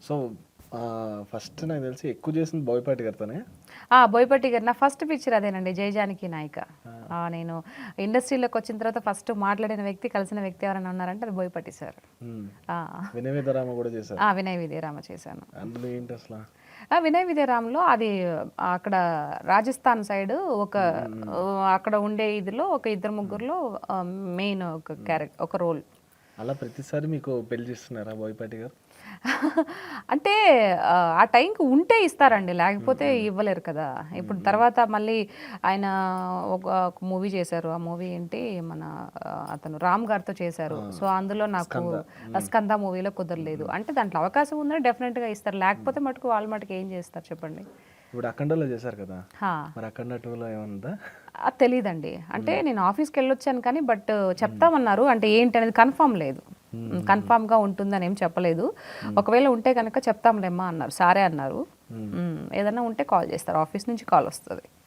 So first నాకు తెలిసి ఎక్కువ చేసింది బోయపాటి గారితోనే. బోయపాటి గారు నా ఫస్ట్ పిక్చర్ అదేనండి, జయజానకి నాయిక. నేను ఇండస్ట్రీలోకి వచ్చిన తర్వాత ఫస్ట్ మాట్లాడిన వ్యక్తి, కలిసిన వ్యక్తి ఎవరైనా ఉన్నారంటే అది బోయపాటి సార్. వినయ విధరామ కూడా చేశారు. వినయ్ విజయరామ చేశాను. అందులో ఏంటి అసలు? వినయ్ విజయరామలో అది అక్కడ రాజస్థాన్ సైడ్ ఒక అక్కడ ఉండే ఇదిలో ఒక ఇద్దరు ముగ్గురులో మెయిన్ ఒక క్యారెక్టర్, ఒక రోల్. అలా ప్రతిసారి మీకు పెళ్లి చేస్తున్నారా బోయపాటి గారు? అంటే ఆ టైంకి ఉంటే ఇస్తారండి, లేకపోతే ఇవ్వలేరు కదా. ఇప్పుడు తర్వాత మళ్ళీ ఆయన ఒక మూవీ చేశారు. ఆ మూవీ ఏంటి, మన అతను రామ్ గారితో చేశారు. సో అందులో నాకు స్కంద మూవీలో కుదరలేదు. అంటే దాంట్లో అవకాశం ఉందని డెఫినెట్గా ఇస్తారు, లేకపోతే మటుకు వాళ్ళ మటుకు ఏం చేస్తారు చెప్పండి. ఇప్పుడు అఖండలో చేశారు కదా, మరి అఖండ 2లో ఏముందా? అది తెలీదండి. అంటే నేను ఆఫీస్కి వెళ్ళొచ్చాను కానీ, బట్ చెప్తామన్నారు. అంటే ఏంటి అనేది కన్ఫామ్ లేదు, కన్ఫామ్గా ఉంటుందని ఏం చెప్పలేదు. ఒకవేళ ఉంటే కనుక చెప్తాంలేమ్మా అన్నారు, సారే అన్నారు. ఏదన్నా ఉంటే కాల్ చేస్తారు, ఆఫీస్ నుంచి కాల్ వస్తుంది.